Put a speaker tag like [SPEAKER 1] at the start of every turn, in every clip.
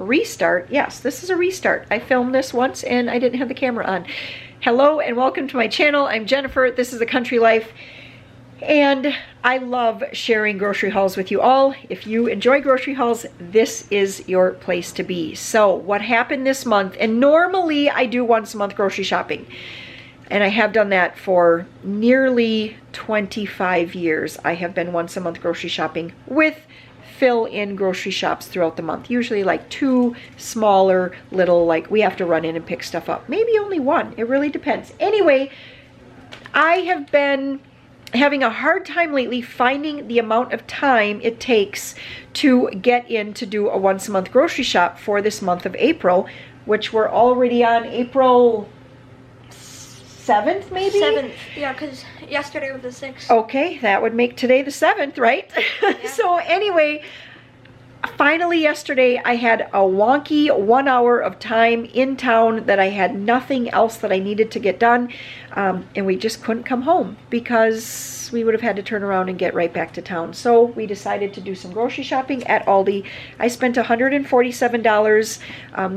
[SPEAKER 1] restart. Yes, this is a restart. I filmed this once and I didn't have the camera on. Hello and welcome to my channel. I'm Jennifer. This is The Country Life. And I love sharing grocery hauls with you all. If you enjoy grocery hauls, this is your place to be. So what happened this month, and normally I do once a month grocery shopping, and I have done that for nearly 25 years. I have been once a month grocery shopping with fill-in grocery shops throughout the month. Usually like 2 smaller little, like we have to run in and pick stuff up. Maybe only 1. It really depends. Anyway, I have been having a hard time lately finding the amount of time it takes to get in to do a once a month grocery shop for this month of April, which we're already on April 7th, maybe?
[SPEAKER 2] 7th, yeah, because yesterday was the 6th.
[SPEAKER 1] Okay, that would make today the 7th, right? Yeah. So anyway, finally yesterday I had a wonky 1 hour of time in town that I had nothing else that I needed to get done, and we just couldn't come home because we would have had to turn around and get right back to town. So we decided to do some grocery shopping at Aldi. I spent $147.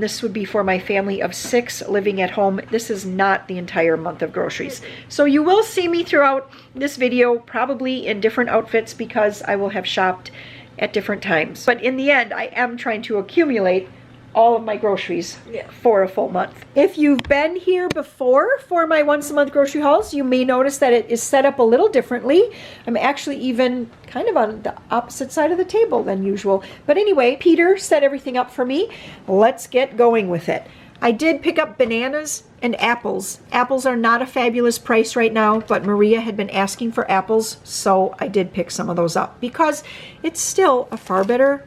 [SPEAKER 1] This would be for my family of 6 living at home. This is not the entire month of groceries. So you will see me throughout this video, probably in different outfits because I will have shopped at different times. But in the end, I am trying to accumulate all of my groceries for a full month. If you've been here before for my once a month grocery hauls, you may notice that it is set up a little differently. I'm actually even kind of on the opposite side of the table than usual. But anyway, Peter set everything up for me. Let's get going with it. I did pick up bananas and apples. Apples are not a fabulous price right now, but Maria had been asking for apples, so I did pick some of those up because it's still a far better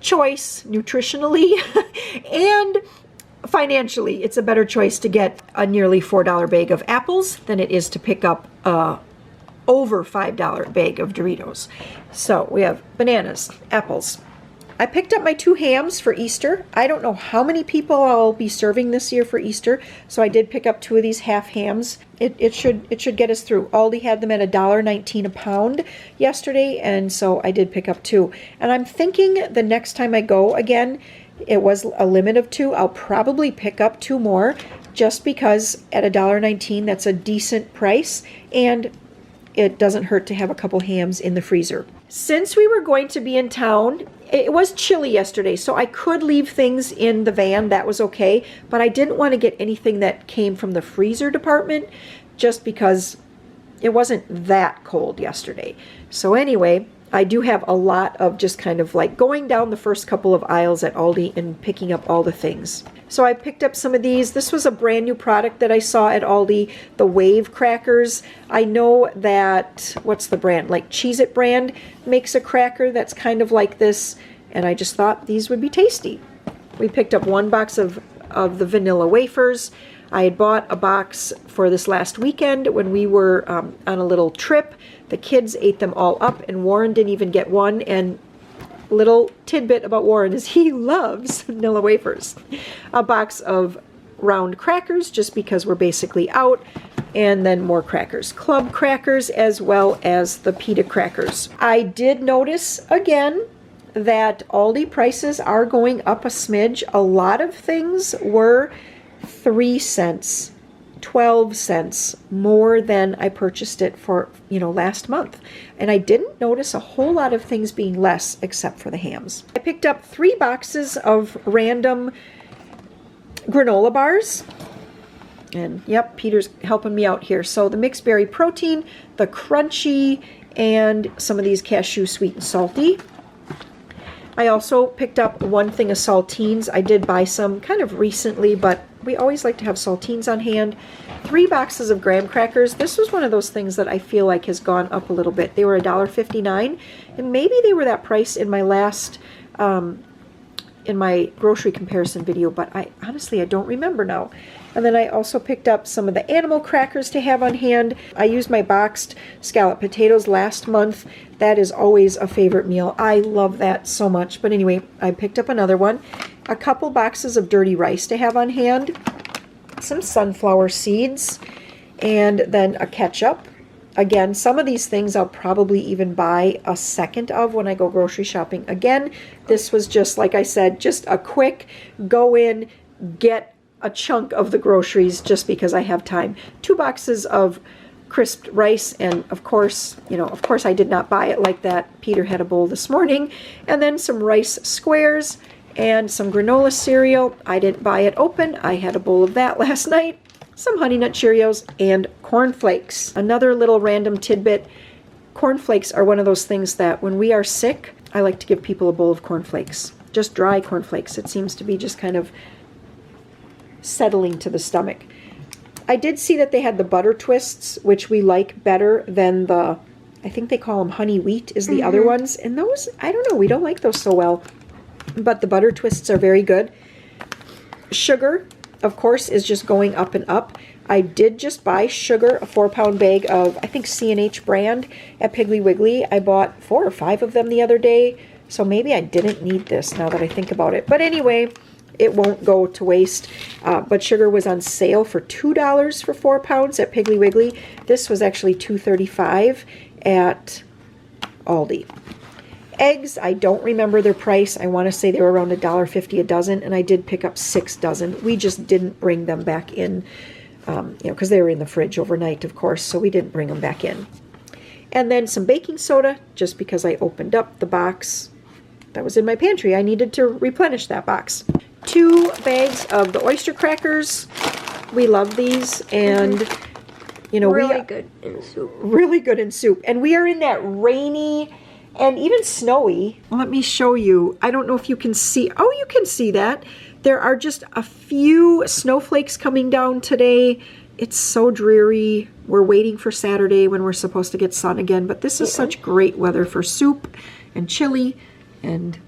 [SPEAKER 1] choice nutritionally and financially. It's a better choice to get a nearly $4 bag of apples than it is to pick up a over $5 bag of Doritos. So we have bananas, apples. I picked up my 2 hams for Easter. I don't know how many people I'll be serving this year for Easter, so I did pick up 2 of these half hams. It should get us through. Aldi had them at $1.19 a pound yesterday, and so I did pick up 2. And I'm thinking the next time I go again, it was a limit of 2. I'll probably pick up 2 more just because at $1.19 that's a decent price, and it doesn't hurt to have a couple hams in the freezer. Since we were going to be in town, it was chilly yesterday, so I could leave things in the van. That was okay, but I didn't want to get anything that came from the freezer department just because it wasn't that cold yesterday. So anyway, I do have a lot of just kind of like going down the first couple of aisles at Aldi and picking up all the things. So I picked up some of these. This was a brand new product that I saw at Aldi, the Wave Crackers. I know that, what's the brand? Like Cheez-It brand makes a cracker that's kind of like this, and I just thought these would be tasty. We picked up 1 box of the vanilla wafers. I had bought a box for this last weekend when we were on a little trip. The kids ate them all up, and Warren didn't even get one, and little tidbit about Warren is he loves vanilla wafers. A box of round crackers just because we're basically out, and then more crackers. Club crackers as well as the pita crackers. I did notice again that Aldi prices are going up a smidge. A lot of things were 3 cents, 12 cents more than I purchased it for, last month. And I didn't notice a whole lot of things being less except for the hams. I picked up 3 boxes of random granola bars. And yep, Peter's helping me out here. So the mixed berry protein, the crunchy, and some of these cashew sweet and salty. I also picked up 1 thing of saltines. I did buy some kind of recently, but we always like to have saltines on hand. 3 boxes of graham crackers. This was one of those things that I feel like has gone up a little bit. They were $1.59, and maybe they were that price in my last, in my grocery comparison video, but I don't remember now. And then I also picked up some of the animal crackers to have on hand. I used my boxed scalloped potatoes last month. That is always a favorite meal. I love that so much. But anyway, I picked up another one. A couple boxes of dirty rice to have on hand. Some sunflower seeds. And then a ketchup. Again, some of these things I'll probably even buy a second of when I go grocery shopping. Again, this was just, like I said, just a quick go in, get a chunk of the groceries just because I have time. 2 boxes of crisped rice, and of course I did not buy it like that. Peter had a bowl this morning. And then some rice squares and some granola cereal. I didn't buy it open. I had a bowl of that last night. Some Honey Nut Cheerios, and cornflakes. Another little random tidbit. Cornflakes are one of those things that when we are sick, I like to give people a bowl of cornflakes. Just dry cornflakes. It seems to be just kind of settling to the stomach. I did see that they had the butter twists, which we like better than the, I think they call them honey wheat is the other ones. And those, I don't know, we don't like those so well. But the butter twists are very good. Sugar, of course, is just going up and up. I did just buy sugar, a 4-pound bag of, I think, C&H brand at Piggly Wiggly. I bought 4 or 5 of them the other day, so maybe I didn't need this now that I think about it. But anyway, it won't go to waste. But sugar was on sale for $2 for 4 pounds at Piggly Wiggly. This was actually $2.35 at Aldi. Eggs, I don't remember their price. I want to say they were around $1.50 a dozen, and I did pick up 6 dozen. We just didn't bring them back in, because they were in the fridge overnight, of course, so we didn't bring them back in. And then some baking soda, just because I opened up the box that was in my pantry. I needed to replenish that box. 2 bags of the oyster crackers. We love these, and
[SPEAKER 2] really good in soup.
[SPEAKER 1] Really good in soup. And we are in that rainy and even snowy. Let me show you. I don't know if you can see. Oh, you can see that. There are just a few snowflakes coming down today. It's so dreary. We're waiting for Saturday when we're supposed to get sun again. But this is such great weather for soup and chili. And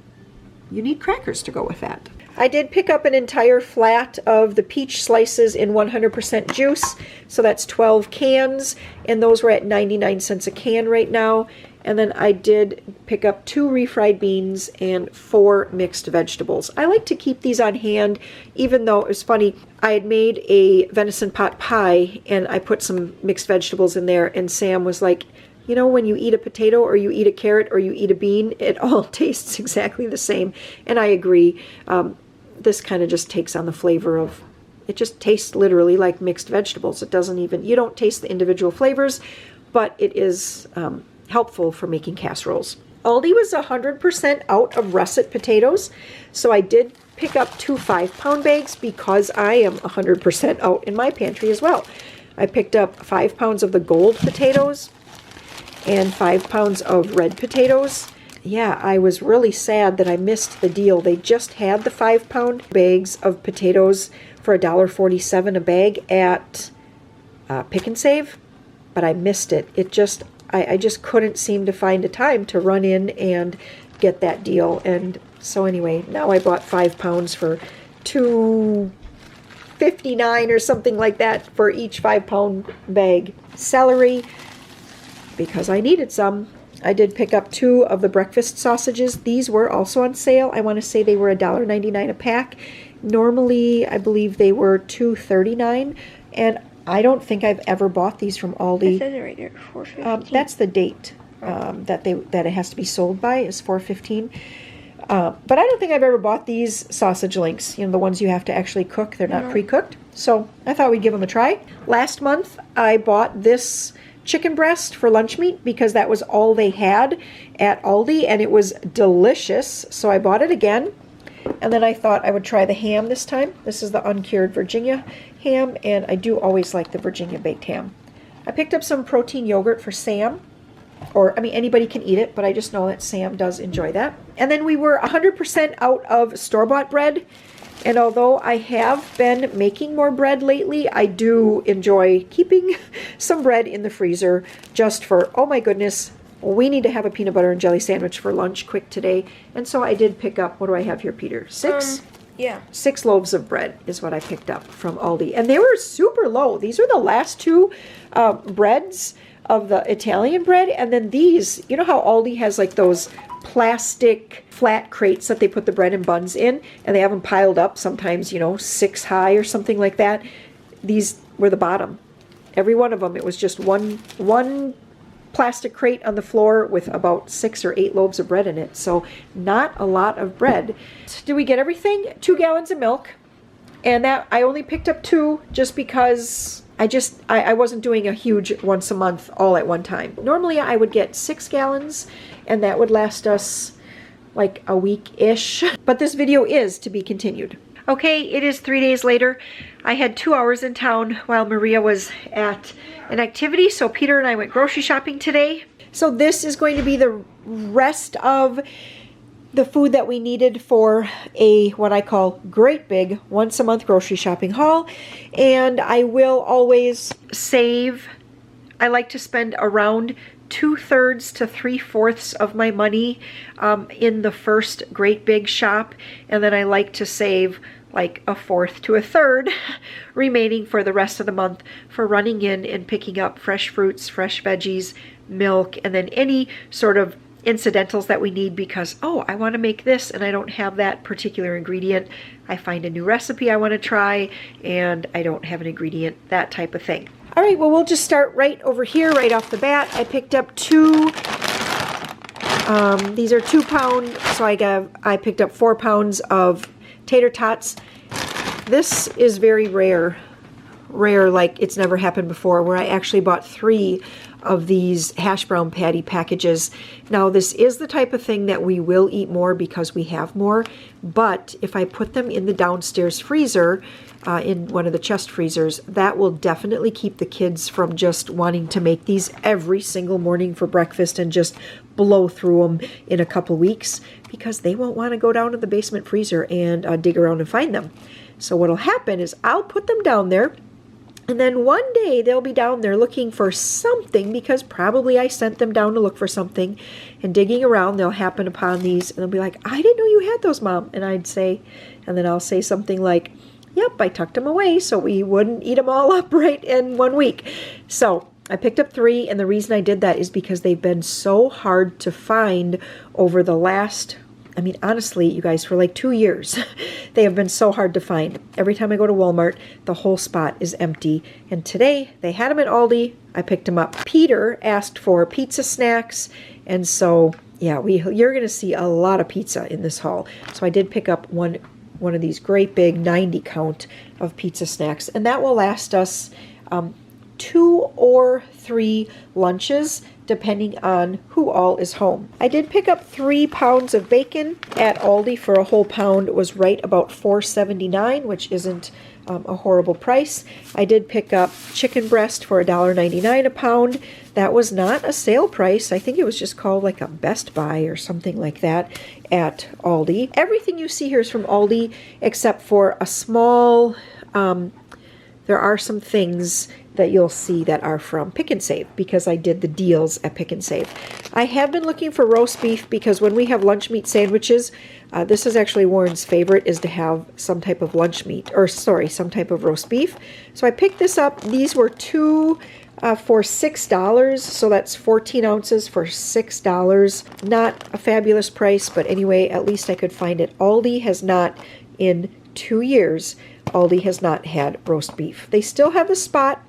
[SPEAKER 1] you need crackers to go with that. I did pick up an entire flat of the peach slices in 100% juice. So that's 12 cans. And those were at 99 cents a can right now. And then I did pick up 2 refried beans and 4 mixed vegetables. I like to keep these on hand, even though it was funny. I had made a venison pot pie and I put some mixed vegetables in there, and Sam was like, you know, when you eat a potato or you eat a carrot or you eat a bean, it all tastes exactly the same. And I agree. This kind of just takes on the flavor of, it just tastes literally like mixed vegetables. It doesn't even, you don't taste the individual flavors, but it is helpful for making casseroles. Aldi was 100% out of russet potatoes, so I did pick up 2 5-pound bags because I am 100% out in my pantry as well. I picked up 5 pounds of the gold potatoes and 5 pounds of red potatoes. Yeah, I was really sad that I missed the deal. They just had the 5-pound bags of potatoes for $1.47 a bag at Pick and Save, but I missed it. I just couldn't seem to find a time to run in and get that deal. And so anyway, now I bought 5 pounds for $2.59 or something like that for each 5-pound bag. Celery, because I needed some. I did pick up 2 of the breakfast sausages. These were also on sale. I want to say they were $1.99 a pack. Normally, I believe they were $2.39, and I don't think I've ever bought these from Aldi.
[SPEAKER 2] It says it right there, 4.15.
[SPEAKER 1] That's the date that it has to be sold by is 4/15. But I don't think I've ever bought these sausage links. The ones you have to actually cook. They're not pre-cooked. So I thought we'd give them a try. Last month I bought this chicken breast for lunch meat because that was all they had at Aldi, and it was delicious. So I bought it again. And then I thought I would try the ham this time. This is the uncured Virginia ham, and I do always like the Virginia baked ham. I picked up some protein yogurt for Sam. Anybody can eat it, but I just know that Sam does enjoy that. And then we were 100% out of store-bought bread. And although I have been making more bread lately, I do enjoy keeping some bread in the freezer just for, oh my goodness, we need to have a peanut butter and jelly sandwich for lunch quick today. And so I did pick up, what do I have here, Peter? 6?
[SPEAKER 2] Yeah.
[SPEAKER 1] 6 loaves of bread is what I picked up from Aldi. And they were super low. These are the last 2 breads of the Italian bread. And then these, you know how Aldi has like those plastic flat crates that they put the bread and buns in, and they have them piled up sometimes, 6 high or something like that. These were the bottom. Every one of them, it was just one plastic crate on the floor with about 6 or 8 loaves of bread in it. So not a lot of bread. Did we get everything? 2 gallons of milk. And that I only picked up 2 just because I wasn't doing a huge once a month all at one time. Normally I would get 6 gallons and that would last us like a week-ish. But this video is to be continued. Okay, it is 3 days later. I had 2 hours in town while Maria was at an activity, so Peter and I went grocery shopping today. So this is going to be the rest of the food that we needed for a what I call great big once a month grocery shopping haul. And I will always save. I like to spend around 2/3 to 3/4 of my money in the first great big shop, and then I like to save like 1/4 to 1/3 remaining for the rest of the month for running in and picking up fresh fruits, fresh veggies, milk, and then any sort of incidentals that we need because, oh, I want to make this and I don't have that particular ingredient. I find a new recipe I want to try and I don't have an ingredient, that type of thing. All right, well, we'll just start right over here, right off the bat. I picked up 2, these are 2 pound, so I picked up 4 pounds of tater tots. This is very rare, like it's never happened before, where I actually bought 3 of these hash brown patty packages. Now this is the type of thing that we will eat more because we have more, but if I put them in the downstairs freezer, in one of the chest freezers, that will definitely keep the kids from just wanting to make these every single morning for breakfast and just blow through them in a couple weeks, because they won't want to go down to the basement freezer and dig around and find them. So what'll happen is I'll put them down there, and then one day they'll be down there looking for something, because probably I sent them down to look for something, and digging around they'll happen upon these and they'll be like, I didn't know you had those, Mom. And then I'll say something like, yep, I tucked them away so we wouldn't eat them all up right in 1 week. So I picked up 3, and the reason I did that is because they've been so hard to find over the last, I mean, honestly, you guys, for like 2 years, they have been so hard to find. Every time I go to Walmart, the whole spot is empty. And today, they had them at Aldi. I picked them up. Peter asked for pizza snacks, and so, yeah, you're going to see a lot of pizza in this haul. So I did pick up one of these great big 90 count of pizza snacks, and that will last us 2 or 3 lunches depending on who all is home. I did pick up 3 pounds of bacon at Aldi. For a whole pound, it was right about $4.79, which isn't a horrible price. I did pick up chicken breast for $1.99 a pound. That was not a sale price. I think it was just called like a Best Buy or something like that at Aldi. Everything you see here is from Aldi except for a small, there are some things that you'll see that are from Pick and Save because I did the deals at Pick and Save. I have been looking for roast beef because when we have lunch meat sandwiches, this is actually Warren's favorite, is to have some type of some type of roast beef. So I picked this up. These were 2 for $6, so that's 14 ounces for $6. Not a fabulous price, but anyway, at least I could find it. Aldi has not, in 2 years, Aldi has not had roast beef. They still have the spot,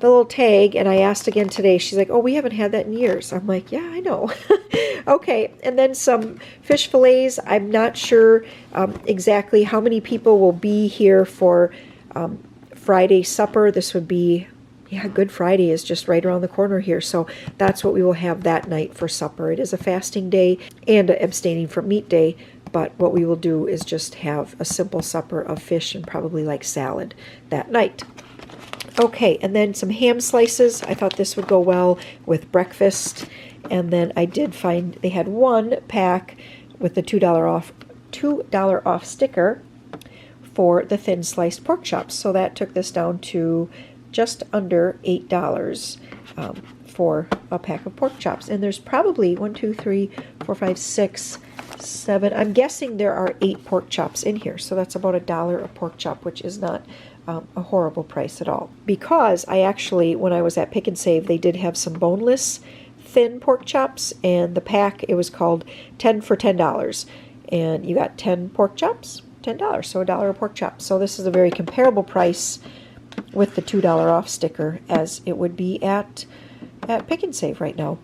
[SPEAKER 1] the little tag, and I asked again today. She's like, oh, we haven't had that in years. I'm like, yeah, I know. Okay, and then some fish fillets. I'm not sure exactly how many people will be here for Friday supper. This would be, yeah, Good Friday is just right around the corner here, so that's what we will have that night for supper. It is a fasting day and an abstaining from meat day, but what we will do is just have a simple supper of fish and probably like salad that night. Okay, and then some ham slices. I thought this would go well with breakfast. And then I did find they had 1 pack with the $2 off sticker for the thin sliced pork chops. So that took this down to just under $8 for a pack of pork chops. And there's probably 1, 2, 3, 4, 5, 6, 7. I'm guessing there are 8 pork chops in here. So that's about $1 a pork chop, which is not a horrible price at all. Because I actually, when I was at Pick and Save, they did have some boneless thin pork chops, and the pack, it was called 10 for $10. And you got 10 pork chops, $10, so $1 a pork chop. So this is a very comparable price with the $2 off sticker as it would be at at Pick and Save right now.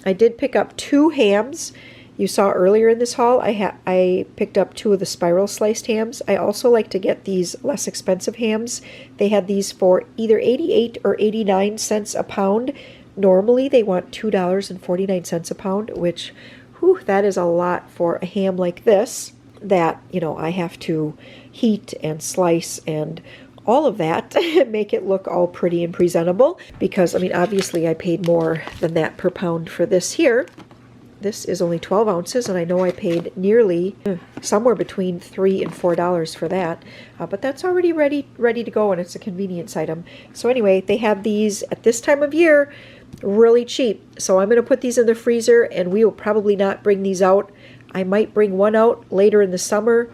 [SPEAKER 1] I did pick up 2 hams. You saw earlier in this haul, I picked up 2 of the spiral sliced hams. I also like to get these less expensive hams. They had these for either 88 or 89 cents a pound. Normally they want $2.49 a pound, which, whew, that is a lot for a ham like this that, you know, I have to heat and slice and all of that make it look all pretty and presentable, because I mean obviously I paid more than that per pound for this here. This is only 12 ounces, and I know I paid nearly somewhere between $3 and $4 for that, but that's already ready to go, and it's a convenience item. So anyway, they have these at this time of year really cheap, so I'm going to put these in the freezer, and we will probably not bring these out. I might bring one out later in the summer,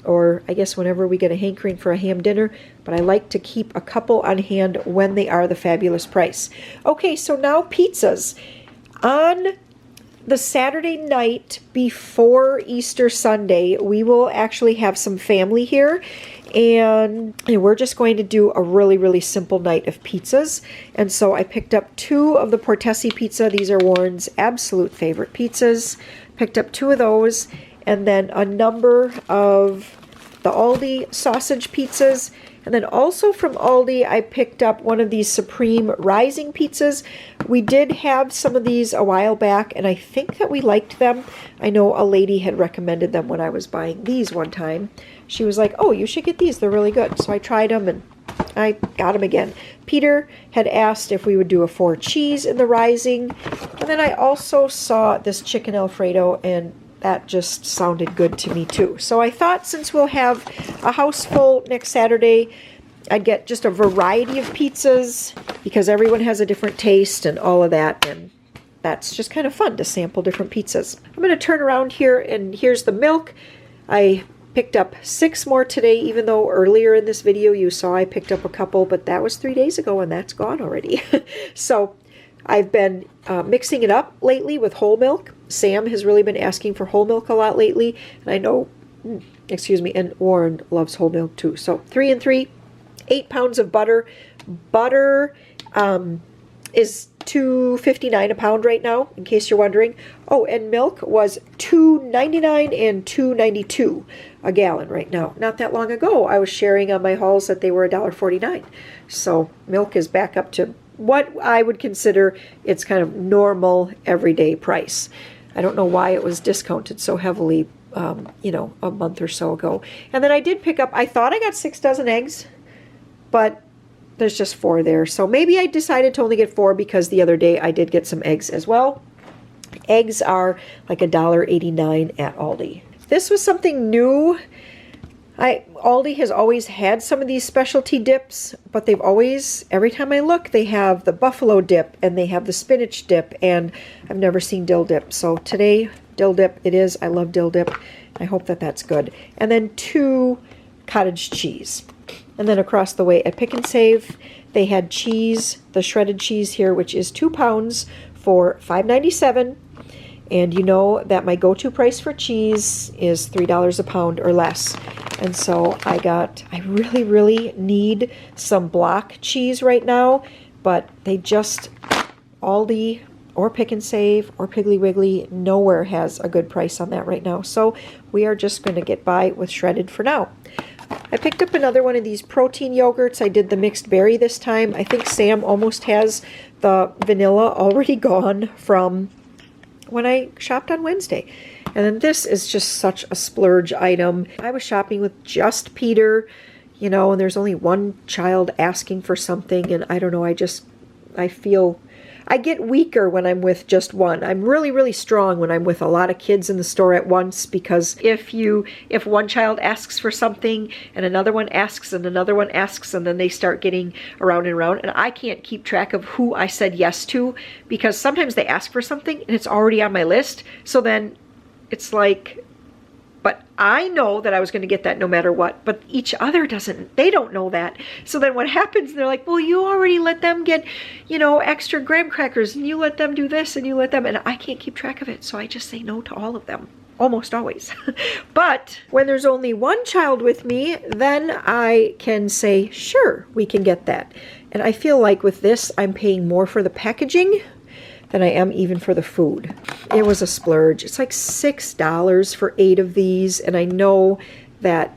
[SPEAKER 1] or I guess whenever we get a hankering for a ham dinner, but I like to keep a couple on hand when they are the fabulous price. Okay, so now pizzas. On the Saturday night before Easter Sunday, we will actually have some family here, and we're just going to do a really, really simple night of pizzas. And so I picked up 2 of the Portesi pizza. These are Warren's absolute favorite pizzas. Picked up 2 of those, and then a number of the Aldi sausage pizzas. And then also from Aldi, I picked up one of these Supreme Rising pizzas. We did have some of these a while back, and I think that we liked them. I know a lady had recommended them when I was buying these one time. She was like, oh, you should get these. They're really good. So I tried them, and I got them again. Peter had asked if we would do a 4 cheese in the Rising. And then I also saw this chicken Alfredo, and that just sounded good to me too. So I thought since we'll have a house full next Saturday, I'd get just a variety of pizzas, because everyone has a different taste and all of that, and that's just kind of fun to sample different pizzas. I'm going to turn around here, and here's the milk. I picked up 6 more today, even though earlier in this video you saw I picked up a couple, but that was 3 days ago and that's gone already. So I've been mixing it up lately with whole milk. Sam has really been asking for whole milk a lot lately, and I know, and Warren loves whole milk too. So 3 and 3, 8 pounds of butter. Butter is $2.59 a pound right now, in case you're wondering. Oh, and milk was $2.99 and $2.92 a gallon right now. Not that long ago, I was sharing on my hauls that they were $1.49. So milk is back up to what I would consider its kind of normal everyday price. I don't know why it was discounted so heavily, a month or so ago. And then I did pick up, I thought I got 6 dozen eggs, but there's just 4 there. So maybe I decided to only get 4 because the other day I did get some eggs as well. Eggs are like $1.89 at Aldi. This was something new. Aldi has always had some of these specialty dips, but they've always, every time I look, they have the buffalo dip and they have the spinach dip, and I've never seen dill dip. So today, dill dip it is. I love dill dip. I hope that that's good. And then 2 cottage cheese. And then across the way at Pick and Save, they had cheese, the shredded cheese here, which is 2 pounds for $5.97. And you know that my go-to price for cheese is $3 a pound or less. And so I really, really need some block cheese right now, but they just, Aldi or Pick and Save or Piggly Wiggly, nowhere has a good price on that right now. So we are just going to get by with shredded for now. I picked up another one of these protein yogurts. I did the mixed berry this time. I think Sam almost has the vanilla already gone from when I shopped on Wednesday. And then this is just such a splurge item. I was shopping with just Peter, and there's only one child asking for something, and I don't know, I feel, I get weaker when I'm with just one. I'm really, really strong when I'm with a lot of kids in the store at once, because if one child asks for something and another one asks and another one asks, and then they start getting around and around, and I can't keep track of who I said yes to, because sometimes they ask for something and it's already on my list. So then it's like, but I know that I was going to get that no matter what, but each other doesn't, they don't know that. So then what happens, they're like, well, you already let them get, extra graham crackers, and you let them do this, and you let them, and I can't keep track of it. So I just say no to all of them. almost always. But when there's only one child with me, then I can say, sure, we can get that. And I feel like with this, I'm paying more for the packaging than I am even for the food. It was a splurge. It's like $6 for 8 of these, and I know that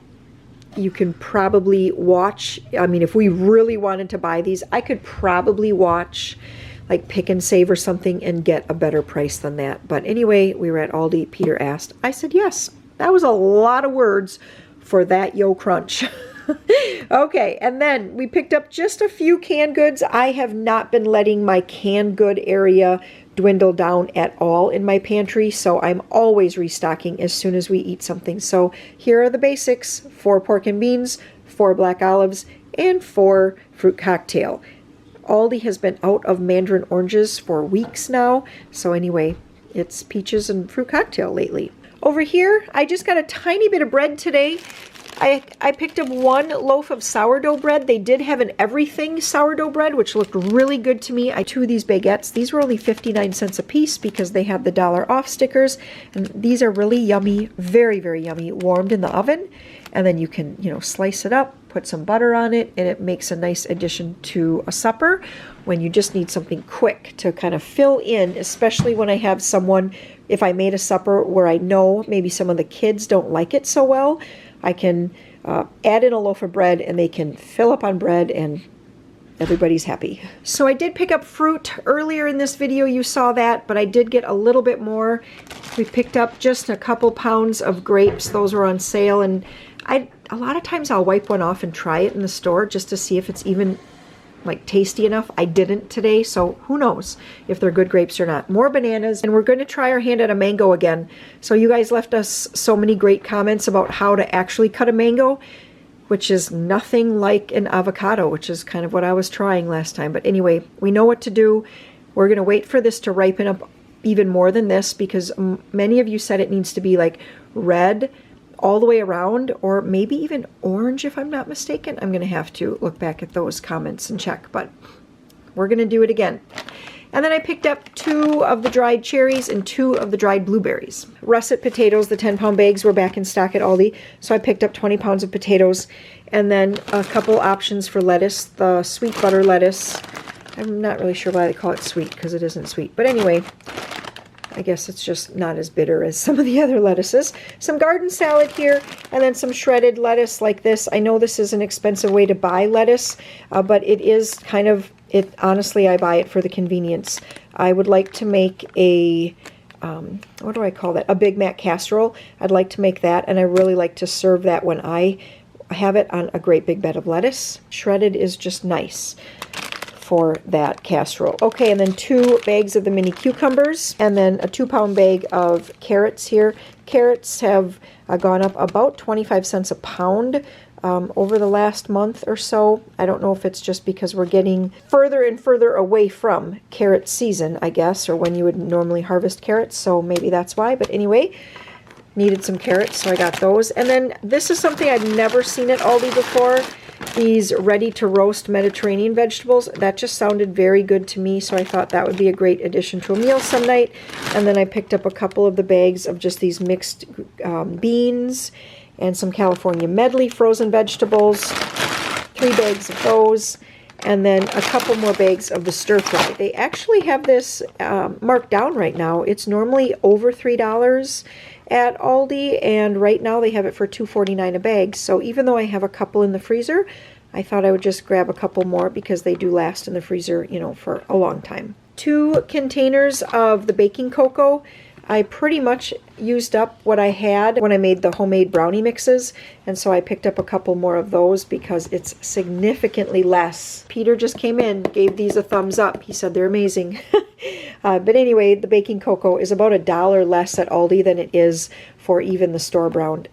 [SPEAKER 1] you can probably watch, I mean, if we really wanted to buy these, I could probably watch like Pick and Save or something and get a better price than that. But anyway, we were at Aldi. Peter asked. I said yes. That was a lot of words for that Yo Crunch. Okay, and then we picked up just a few canned goods. I have not been letting my canned good area dwindle down at all in my pantry, so I'm always restocking as soon as we eat something. So here are the basics: 4 pork and beans, 4 black olives, and 4 fruit cocktail. Aldi has been out of mandarin oranges for weeks now, so anyway, it's peaches and fruit cocktail lately. Over here, I just got a tiny bit of bread today. I picked up 1 loaf of sourdough bread. They did have an everything sourdough bread, which looked really good to me. I 2 of these baguettes. These were only 59 cents a piece because they had the $1 off stickers. And these are really yummy, very, very yummy, warmed in the oven. And then you can, slice it up, put some butter on it, and it makes a nice addition to a supper when you just need something quick to kind of fill in, especially when I have someone, if I made a supper where I know maybe some of the kids don't like it so well, I can add in a loaf of bread and they can fill up on bread and everybody's happy. So I did pick up fruit earlier in this video, you saw that, but I did get a little bit more. We picked up just a couple pounds of grapes. Those were on sale, and a lot of times I'll wipe one off and try it in the store just to see if it's even like tasty enough. I didn't today, so who knows if they're good grapes or not. More bananas, and we're going to try our hand at a mango again. So you guys left us so many great comments about how to actually cut a mango, which is nothing like an avocado, which is kind of what I was trying last time. But anyway, we know what to do. We're going to wait for this to ripen up even more than this, because many of you said it needs to be like red all the way around, or maybe even orange if I'm not mistaken. I'm going to have to look back at those comments and check, but we're going to do it again. And then I picked up 2 of the dried cherries and 2 of the dried blueberries. Russet potatoes, the 10-pound bags, were back in stock at Aldi, so I picked up 20 pounds of potatoes, and then a couple options for lettuce. The sweet butter lettuce, I'm not really sure why they call it sweet, because it isn't sweet, but anyway, I guess it's just not as bitter as some of the other lettuces. Some garden salad here, and then some shredded lettuce like this. I know this is an expensive way to buy lettuce, but it is kind of, honestly, I buy it for the convenience. I would like to make a, what do I call that? A Big Mac casserole. I'd like to make that, and I really like to serve that when I have it on a great big bed of lettuce. Shredded is just nice for that casserole. Okay, and then 2 bags of the mini cucumbers, and then a 2-pound bag of carrots here. Carrots have gone up about 25 cents a pound over the last month or so. I don't know if it's just because we're getting further and further away from carrot season, I guess, or when you would normally harvest carrots, so maybe that's why. But anyway, needed some carrots, so I got those. And then this is something I've never seen at Aldi before. These ready-to-roast Mediterranean vegetables. That just sounded very good to me, so I thought that would be a great addition to a meal some night. And then I picked up a couple of the bags of just these mixed beans and some California medley frozen vegetables, 3 bags of those, and then a couple more bags of the stir-fry. They actually have this marked down right now. It's normally over $3 at Aldi, and right now they have it for $2.49 a bag. So even though I have a couple in the freezer, I thought I would just grab a couple more because they do last in the freezer, for a long time. 2 containers of the baking cocoa. I pretty much used up what I had when I made the homemade brownie mixes, and so I picked up a couple more of those because it's significantly less. Peter just came in, gave these a thumbs up. He said they're amazing. But anyway, the baking cocoa is about $1 less at Aldi than it is for even the store brand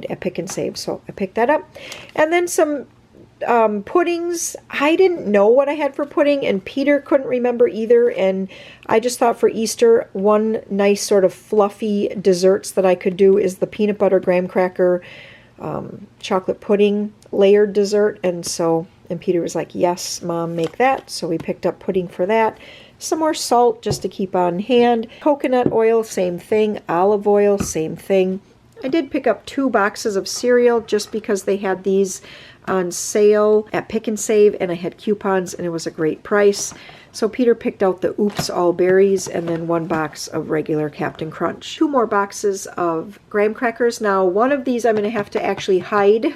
[SPEAKER 1] at Pick and Save. So I picked that up. And then some puddings. I didn't know what I had for pudding, and Peter couldn't remember either, and I just thought for Easter, one nice sort of fluffy desserts that I could do is the peanut butter graham cracker chocolate pudding layered dessert. And Peter was like, yes, Mom, make that. So we picked up pudding for that. some more salt just to keep on hand. Coconut oil, same thing. Olive oil, same thing. I did pick up 2 boxes of cereal just because they had these on sale at Pick and Save, and I had coupons and it was a great price. So Peter picked out the Oops All Berries and then 1 box of regular Captain Crunch. 2 more boxes of graham crackers. Now one of these I'm going to have to actually hide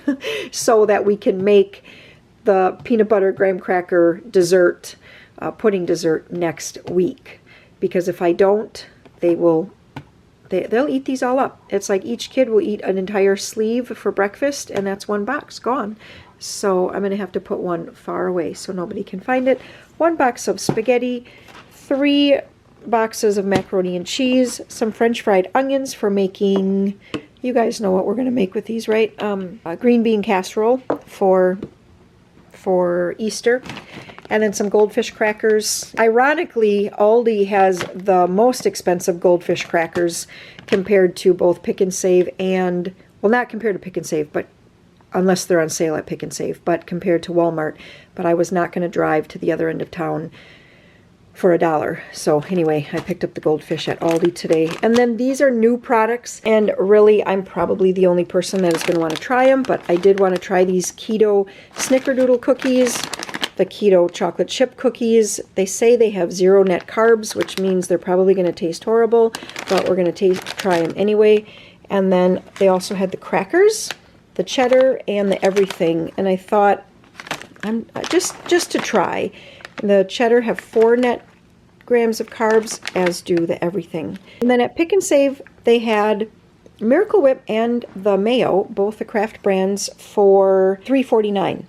[SPEAKER 1] so that we can make the peanut butter graham cracker dessert, pudding dessert next week. Because if I don't, they'll eat these all up. It's like each kid will eat an entire sleeve for breakfast, and that's 1 box gone. So I'm going to have to put one far away so nobody can find it. 1 box of spaghetti, 3 boxes of macaroni and cheese, some French fried onions for making, you guys know what we're going to make with these, right? A green bean casserole for Easter. And then some Goldfish Crackers. Ironically, Aldi has the most expensive Goldfish Crackers compared to both Pick and Save and, well, not compared to Pick and Save, but unless they're on sale at Pick and Save, but compared to Walmart. But I was not going to drive to the other end of town for $1. So anyway, I picked up the Goldfish at Aldi today. And then these are new products, and really I'm probably the only person that is going to want to try them, but I did want to try these Keto Snickerdoodle cookies, the Keto chocolate chip cookies. They say they have 0 net carbs, which means they're probably going to taste horrible, but we're going to try them anyway. And then they also had the crackers, the cheddar, and the everything. And I thought, I'm just to try. The cheddar have 4 net grams of carbs, as do the everything. And then at Pick and Save, they had Miracle Whip and the mayo, both the Kraft brands, for $3.49,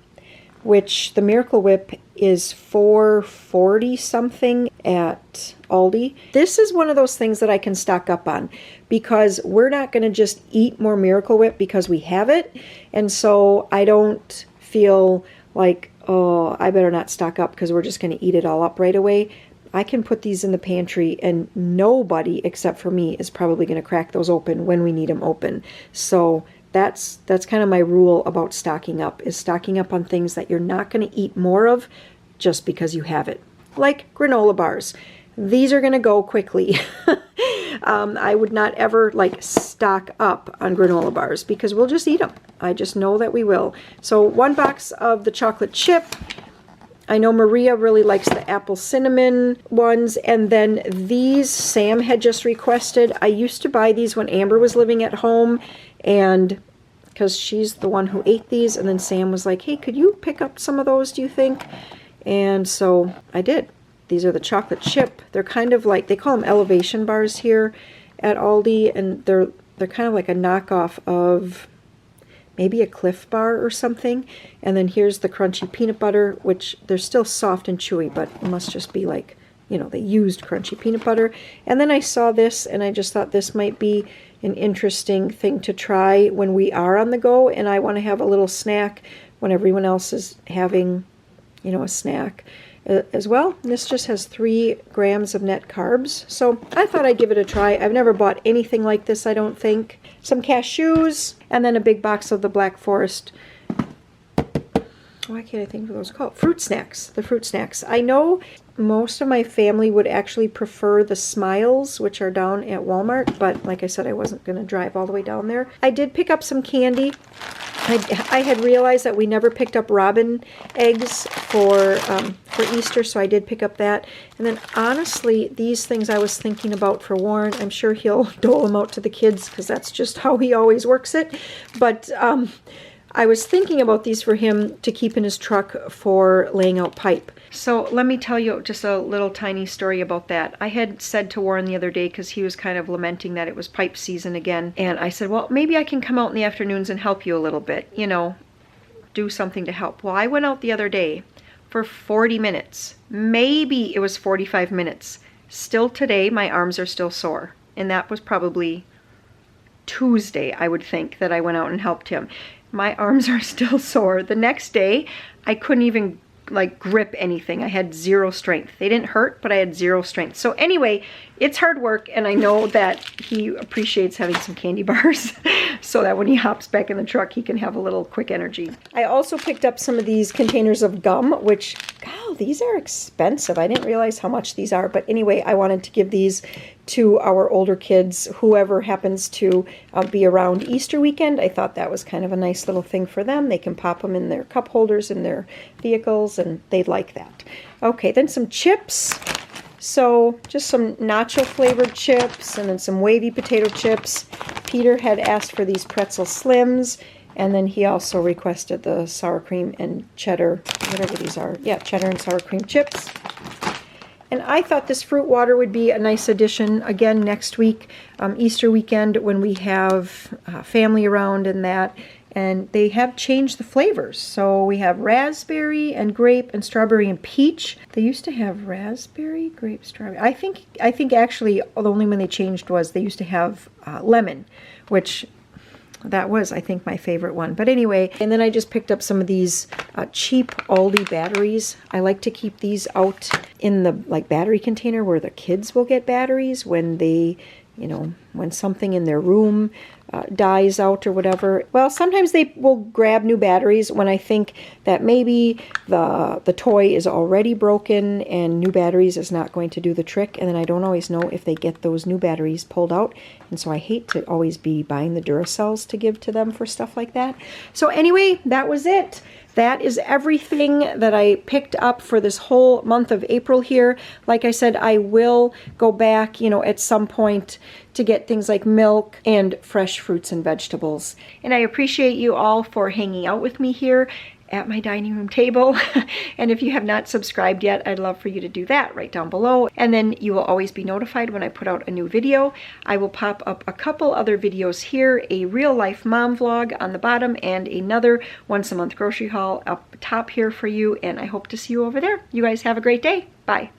[SPEAKER 1] which the Miracle Whip is $4.40 something at Aldi. This is one of those things that I can stock up on because we're not going to just eat more Miracle Whip because we have it. And so I don't feel like, oh, I better not stock up because we're just going to eat it all up right away. I can put these in the pantry and nobody except for me is probably going to crack those open when we need them open. So that's kind of my rule about stocking up, is stocking up on things that you're not going to eat more of just because you have it. Like granola bars. These are going to go quickly. I would not ever stock up on granola bars because we'll just eat them. I just know that we will. So 1 box of the chocolate chip. I know Maria really likes the apple cinnamon ones. And then these Sam had just requested. I used to buy these when Amber was living at home, and because she's the one who ate these, and then Sam was like, hey, could you pick up some of those, do you think? And so I did. These are the chocolate chip. They're kind of like, they call them elevation bars here at Aldi, and they're kind of like a knockoff of maybe a Cliff Bar or something. And then here's the crunchy peanut butter, which they're still soft and chewy, but it must just be like, you know, they used crunchy peanut butter. And then I saw this and I just thought this might be an interesting thing to try when we are on the go and I want to have a little snack when everyone else is having, you know, a snack as well. And this just has 3 grams of net carbs. So I thought I'd give it a try. I've never bought anything like this, I don't think. Some cashews, and then a big box of the Black Forest. Why can't I think of those called? Fruit snacks. The fruit snacks. I know most of my family would actually prefer the Smiles, which are down at Walmart, but like I said, I wasn't going to drive all the way down there. I did pick up some candy. I had realized that we never picked up robin eggs for Easter, so I did pick up that. And then honestly, these things I was thinking about for Warren. I'm sure he'll dole them out to the kids because that's just how he always works it. But I was thinking about these for him to keep in his truck for laying out pipe. So let me tell you just a little tiny story about that. I had said to Warren the other day, because he was kind of lamenting that it was pipe season again, and I said, well, maybe I can come out in the afternoons and help you a little bit, you know, do something to help. Well, I went out the other day for 40 minutes. Maybe it was 45 minutes. Still today, my arms are still sore. And that was probably Tuesday, I would think, that I went out and helped him. My arms are still sore. The next day, I couldn't even grip anything. I had 0 strength. They didn't hurt, but I had 0 strength. So anyway, it's hard work, and I know that he appreciates having some candy bars so that when he hops back in the truck, he can have a little quick energy. I also picked up some of these containers of gum, which, God, wow, these are expensive. I didn't realize how much these are. But anyway, I wanted to give these to our older kids, whoever happens to be around Easter weekend. I thought that was kind of a nice little thing for them. They can pop them in their cup holders in their vehicles, and they'd like that. Okay, then some chips. So just some nacho flavored chips, and then some wavy potato chips. Peter had asked for these pretzel slims, and then he also requested the sour cream and cheddar, whatever these are. Yeah, cheddar and sour cream chips. And I thought this fruit water would be a nice addition again next week, Easter weekend, when we have family around and that. And they have changed the flavors. So we have raspberry and grape and strawberry and peach. They used to have raspberry, grape, strawberry. I think actually the only one they changed was they used to have lemon, which that was, I think, my favorite one. But anyway, and then I just picked up some of these cheap Aldi batteries. I like to keep these out in the battery container where the kids will get batteries when they, when something in their room dies out or whatever. Well, sometimes they will grab new batteries when I think that maybe the toy is already broken and new batteries is not going to do the trick, and then I don't always know if they get those new batteries pulled out, and so I hate to always be buying the Duracells to give to them for stuff like that. So anyway, that was it. That is everything that I picked up for this whole month of April here. Like I said, I will go back, at some point to get things like milk and fresh fruits and vegetables. And I appreciate you all for hanging out with me here at my dining room table. And if you have not subscribed yet, I'd love for you to do that right down below. And then you will always be notified when I put out a new video. I will pop up a couple other videos here, a real life mom vlog on the bottom and another once a month grocery haul up top here for you. And I hope to see you over there. You guys have a great day. Bye.